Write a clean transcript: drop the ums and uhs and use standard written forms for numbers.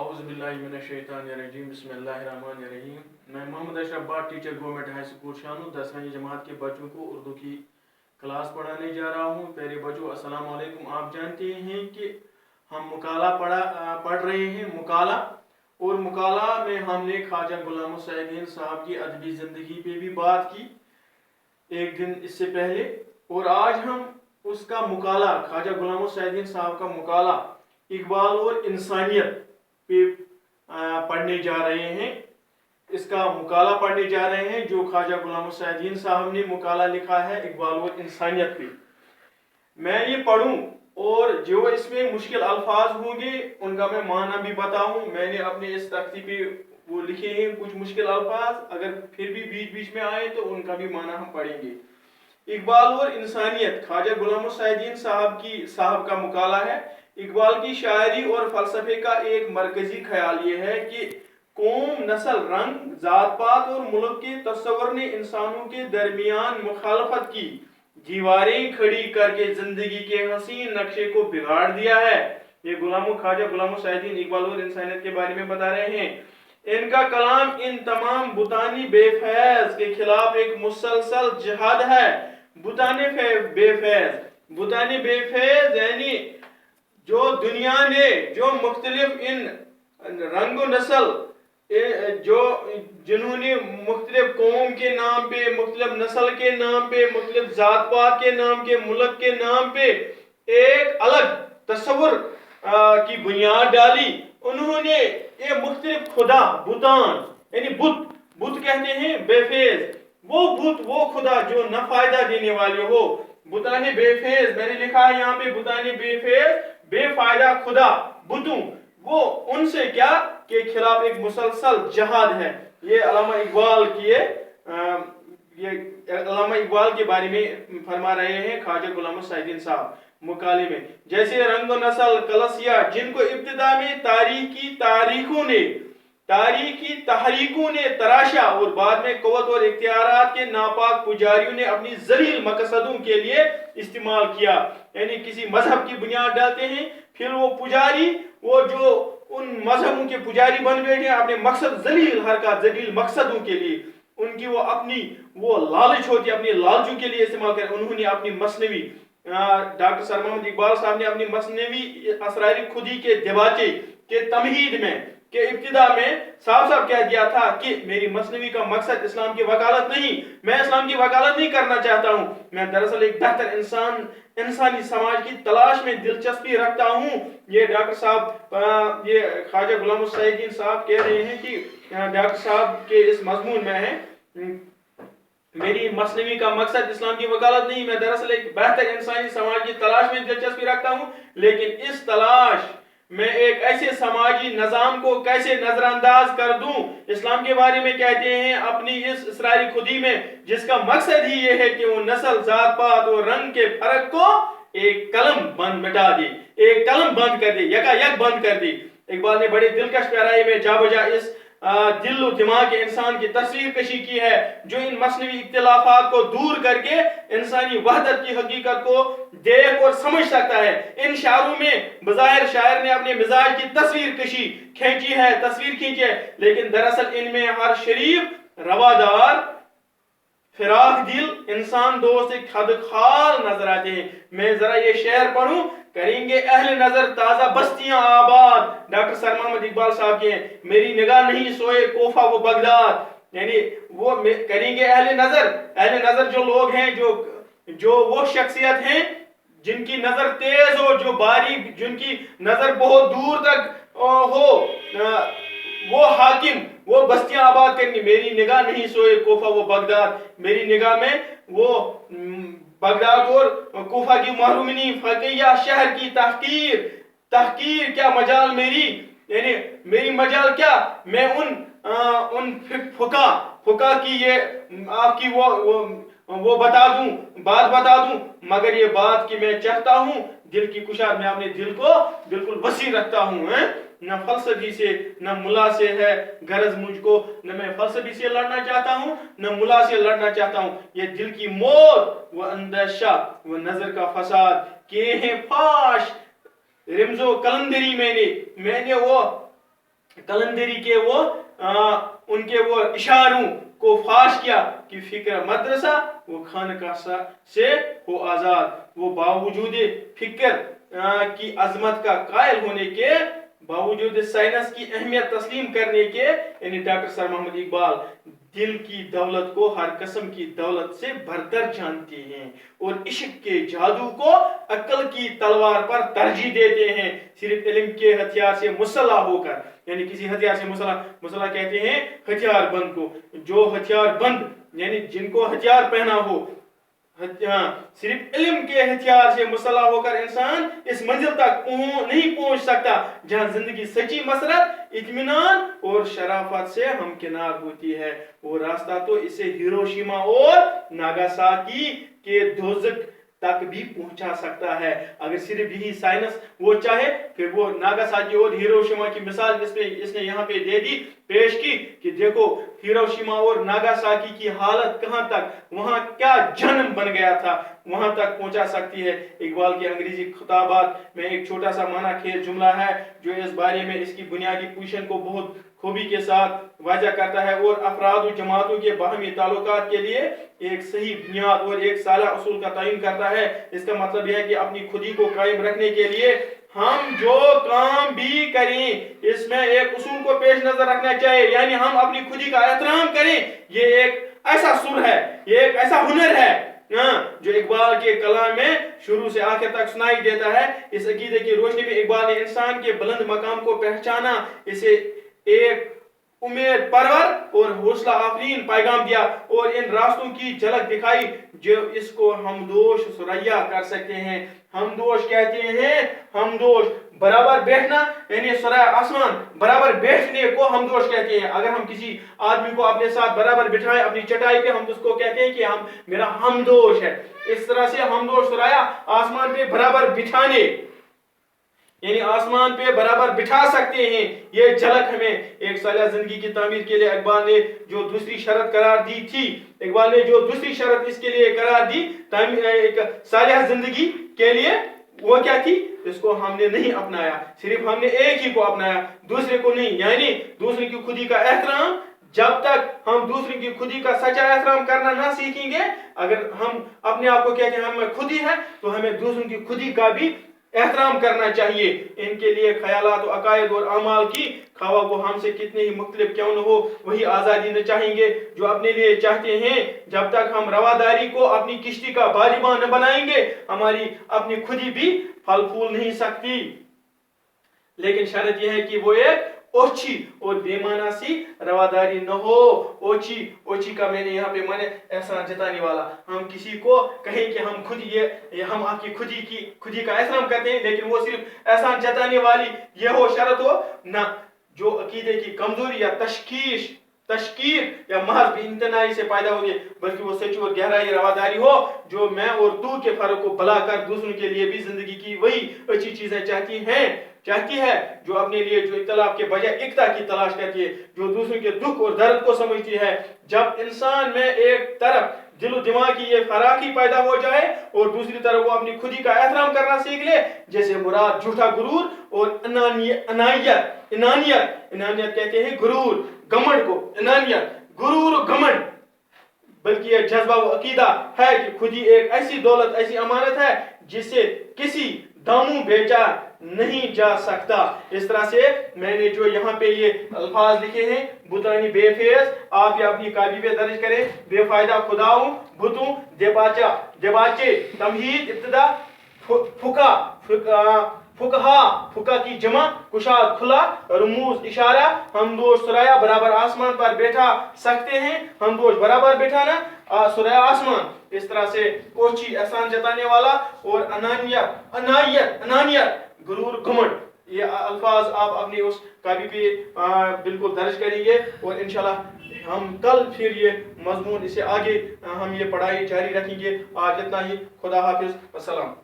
اعوذ باللہ من الشیطان الرجیم بسم اللہ الرحمن الرحیم. میں Muhammad Ashraf Butt teacher government high school Shano 10ویں جماعت کے بچوں کو اردو کی کلاس پڑھانے جا رہا ہوں. پیارے بچوں السلام علیکم. آپ جانتے ہیں کہ ہم مقالہ پڑھ رہے ہیں مقالہ، اور مقالہ میں ہم نے خواجہ غلام السعیدین صاحب کی ادبی زندگی پہ بھی بات کی ایک دن اس سے پہلے، اور آج ہم اس کا مقالہ خواجہ غلام السعیدین صاحب کا مقالہ اقبال اور انسانیت پہ پڑھنے جا رہے ہیں. اس کا مقالہ پڑھنے جا رہے ہیں جو خواجہ غلام السعیدین صاحب نے مقالہ لکھا ہے اقبال اور انسانیت پہ. میں یہ پڑھوں اور جو اس میں مشکل الفاظ ہوں گے ان کا میں معنی بھی بتاؤں. میں نے اپنے اس تختی پہ وہ لکھے ہیں کچھ مشکل الفاظ، اگر پھر بھی بیچ بیچ میں آئے تو ان کا بھی معنی ہم پڑھیں گے. اقبال اور انسانیت خواجہ غلام السعیدین صاحب کا مقالہ ہے. اقبال کی شاعری اور فلسفے کا ایک مرکزی خیال یہ ہے کہ قوم، نسل، رنگ، ذات پات اور ملک کے تصور نے انسانوں کے درمیان مخالفت کی دیواریں کھڑی کر کے زندگی کے حسین نقشے کو بگاڑ دیا ہے. یہ خواجہ غلام السعیدین اقبال اور انسانیت کے بارے میں بتا رہے ہیں. ان کا کلام ان تمام بتانی بے فیض کے خلاف ایک مسلسل جہاد ہے. بتانی بے فیض یعنی جو دنیا نے جو مختلف ان رنگ و نسل جنہوں نے مختلف قوم کے نام پہ، مختلف نسل کے نام پہ، مختلف ذات پات کے نام کے، ملک کے نام پہ ایک الگ تصور کی بنیاد ڈالی. انہوں نے یہ مختلف خدا، بتان یعنی بت کہتے ہیں بے فیض، وہ بت، وہ خدا جو نہ فائدہ دینے والے ہو. بتانے بے فیض، میں نے لکھا ہے یہاں پہ بتانے بے فیض، بے فائدہ خدا بتوں، وہ ان سے کیا کے خلاف ایک مسلسل جہاد ہے. یہ علامہ اقبال کے بارے میں فرما رہے ہیں خواجہ غلام السعیدین صاحب مقالے میں. جیسے رنگ و نسل کلسیا جن کو ابتدا میں تاریخی تحریکوں نے تراشا اور بعد میں قوت اور اختیارات کے ناپاک پجاریوں نے اپنی ذلیل مقصدوں کے لیے استعمال کیا. یعنی کسی مذہب کی بنیاد ڈالتے ہیں، پھر وہ پجاری، وہ جو ان مذہبوں کے پجاری بن بیٹھے ہیں اپنے مقصد، ذلیل حرکات، ذلیل مقصدوں کے لیے، ان کی وہ لالچ ہوتی ہے، اپنی لالچوں کے لیے استعمال کریں. انہوں نے اپنی مثنوی، ڈاکٹر سر محمد اقبال صاحب نے اپنی مثنوی اسرار خودی کے دیباچے کے تمہید میں کہ ابتدا میں صاف کہہ دیا تھا کہ میری مثنوی کا مقصد اسلام کی وکالت نہیں، میں اسلام کی وکالت نہیں کرنا چاہتا ہوں، میں دراصل ایک بہتر انسانی سماج کی تلاش میں دلچسپی رکھتا ہوں. یہ ڈاکٹر صاحب، یہ خواجہ غلام السعیدین صاحب کہہ رہے ہیں کہ ڈاکٹر صاحب کے اس مضمون میں ہے میری مثنوی کا مقصد اسلام کی وکالت نہیں، میں دراصل ایک بہتر انسانی سماج کی تلاش میں دلچسپی رکھتا ہوں. لیکن اس تلاش میں ایک ایسے سماجی نظام کو کیسے نظر انداز کر دوں؟ اسلام کے بارے میں کہتے ہیں اپنی اس اسراری خودی میں جس کا مقصد ہی یہ ہے کہ وہ نسل، ذات پات اور رنگ کے فرق کو ایک قلم بند مٹا دے، ایک قلم بند کر دے، یکا یک بند کر دے. اقبال نے بڑے دلکش پیرائے میں جا بجا اس دل و دماغ کے انسان کی تصویر کشی کی ہے جو ان مصنوعی اختلافات کو دور کر کے انسانی وحدت کی حقیقت کو دیکھ اور سمجھ سکتا ہے. ان شعروں میں بظاہر شاعر نے اپنے مزاج کی تصویر کھینچی ہے، لیکن دراصل ان میں ہر شریف، روادار، فراخ دل انسان دوست ایک خدخال نظر آتے ہیں. میں ذرا یہ شعر پڑھوں. کریں گے اہل نظر تازہ بستیاں آباد، ڈاکٹر سر محمد اقبال صاحب کے ہیں. میری نگاہ نہیں سوئے کوفہ و بغداد، یعنی وہ کریں گے اہل نظر جو لوگ ہیں، جو وہ شخصیت ہیں جن کی نظر تیز ہو، جو باریک، جن کی نظر بہت دور تک ہو، وہ حاکم، وہ بستیاں آباد کرنی. میری نگاہ نہیں سوئے کوفہ و بغداد، میری نگاہ میں وہ بغداد اور کوفہ کی محرومنی، فقیہ شہر کی تحقیر کیا مجال میری، یعنی میری مجال کیا، میں ان فقہ کی یہ آپ کی وہ بتا دوں، بات بتا دوں، مگر یہ بات کہ میں چاہتا ہوں دل کی کشاد، میں اپنے دل کو بالکل وسیع رکھتا ہوں. نہ فلسفی سے نہ ملا سے ہے غرض مجھ کو، نہ میں فلسفی سے لڑنا چاہتا ہوں نہ ملا سے لڑنا چاہتا ہوں. یہ دل کی موت، وہ اندیشہ، وہ نظر کا فساد کیے ہیں فاش رمز و کلندری میں نے وہ कलंदरी के वो उनके वो इशारों को फाश किया कि फिक्र मदरसा वो खानका से हो आज़ाद। वो बावजूद फिक्र की अजमत का कायल होने के बावजूद साइंस की अहमियत तस्लीम करने के, यानी डॉक्टर सर मोहम्मद इकबाल दिल की दौलत को हर किस्म की दौलत से बरतर जानते हैं और इश्क के जादू को अक्ल की तलवार पर तरजीह देते हैं। सिर्फ इल्म के हथियार से मुसल्ला होकर, यानी किसी हथियार से मुसल्ला कहते हैं हथियार बंद को, जो हथियार बंद यानी जिनको हथियार पहना हो, सिर्फ इल्म के हथियार से मुसल्ला होकर इंसान इस मंजिल तक नहीं पहुंच सकता जहां जिंदगी सच्ची मसरत, इत्मीनान और शराफत से हमकिनार होती है। वो रास्ता तो इसे हिरोशिमा और नागासाकी के दोज़ख तक भी पहुंचा सकता है। अगर सिर्फ यही साइंस वो चाहे, फिर वो नागासाकी और हिरोशिमा की मिसाल इसने यहाँ पे दे दी, पेश की कि देखो हिरोशिमा और नागासाकी की हालत कहां तक, वहां क्या जन्म बन गया था, वहां तक पहुंचा सकती है। इकबाल की अंग्रेजी खिताबात में एक छोटा सा माना खेज जुमला है जो इस बारे में इसकी बुनियादी पोजीशन को बहुत खूबी के साथ वाज़ा करता है और अफराद और जमातों के बाहमी ताल्लुकात के लिए एक सही बुनियाद और एक साला उसूल का तयन करता है। इसका मतलब यह है कि अपनी खुदी को कायम रखने के लिए हम जो काम भी करें इसमें एक उसूल को पेश नजर रखना चाहिए, यानी हम अपनी खुदी का एहतराम करें। ये एक ऐसा सुर है, ये एक ऐसा हुनर है जो इकबाल के कलाम में शुरू से आखिर तक सुनाई देता है। इस अकीदे की रोशनी में इकबाल ने इंसान के बुलंद मकाम को पहचाना, इसे एक उम्मीद परवर और हौसला आफरीन पैगाम दिया और इन रास्तों की झलक दिखाई जो इसको हमदोश सुरैया कर सकते हैं। हमदोश कहते हैं, हमदोश बराबर बैठना, यानी सुरैया आसमान बराबर बैठने को हमदोश कहते हैं। अगर हम किसी आदमी को अपने साथ बराबर बिठाएं अपनी चटाई पे, हम उसको कहते हैं कि हम मेरा हमदोश है। इस तरह से हमदोश सुरैया आसमान पे बराबर बिठाने, यानी आसमान पे बराबर बिठा सकते हैं। ये झलक हमें एक सालिया जिंदगी की तामीर के लिए इकबाल ने जो दूसरी शर्त करार दी थी, इकबाल ने जो दूसरी शर्त इसके लिए करार दी एक सालिया जिंदगी के लिए, वो क्या थी? इसको हमने नहीं अपनाया, सिर्फ हमने एक ही को अपनाया, दूसरे को नहीं। यानी दूसरे की खुदी का एहतराम, जब तक हम दूसरे की खुदी का सच्चा एहतराम करना ना सीखेंगे, अगर हम अपने आप को कहते हैं हम खुदी है, तो हमें दूसरों की खुदी का भी एहतराम करना चाहिए। इनके लिए ख्यालात और अकायद और अमाल की खवा वो हमसे कितने ही मुख्तलिफ क्यों न हो, वही आज़ादी न चाहेंगे जो अपने लिए चाहते हैं। जब तक हम रवादारी को अपनी किश्ती का बारीबान न बनाएंगे, हमारी अपनी खुदी भी फल फूल नहीं सकती। लेकिन शर्त यह है कि वो एक ओछी और बेमाना सी रवादारी न हो। ओछी का मैंने यहाँ पे माने एहसान जताने वाला। हम किसी को कहें कि हम खुद ये हम आपकी खुदी का एहतराम करते हैं, लेकिन वो सिर्फ एहसान जताने वाली ये हो, शर्त हो ना, जो अकीदे की कमजोरी या तशकीर या महज बेइंतनाई से पैदा होगी, बल्कि वो सच्ची और गहराई रवादारी हो जो मैं और तू के फर्क को भला कर दूसरों के लिए भी जिंदगी की वही अच्छी चीजें चाहती है, जो अपने लिए जो इख्तिलाफ के बजाय एकता की तलाश करती है, जो दूसरों के दुख और दर्द को समझती है। जब इंसान में एक तरफ दिलो दिमाग की ये फराकी पैदा हो जाए और दूसरी तरफ वो अपनी खुदी का एहतराम करना सीख ले, जैसे मुराद झूठा गुरूर और इनानियत कहते हैं गुरूर, घमंड को इनानियत, गुरूर और घमंड, बल्कि यह जज्बा वो अकीदा है कि खुदी एक ऐसी दौलत, ऐसी अमानत है जिसे किसी दामू बेचा नहीं जा सकता। इस तरह से मैंने जो यहाँ पे ये अल्फाज लिखे हैं, बुतानी बेफेज, आप ये अपनी कापी पे दर्ज करें। बेफायदा खुदाऊं बुतू देबाचे तमहीद इब्तिदा फुकहा की जमा कुशाद खुला रमूज इशारा हमदोश सुराया बराबर आसमान पर बैठा सकते हैं। हमदोश बराबर बैठाना सुराया आसमान, इस तरह से कोची एहसान जताने वाला और अनानियत गुरूर घमंड, ये अल्फाज आप अपनी उस कापी पे बिल्कुल दर्ज करेंगे और इंशाल्लाह हम कल फिर ये मजमून इसे आगे हम ये पढ़ाई जारी रखेंगे। आज इतना ही, खुदा हाफिज, अस्सलाम।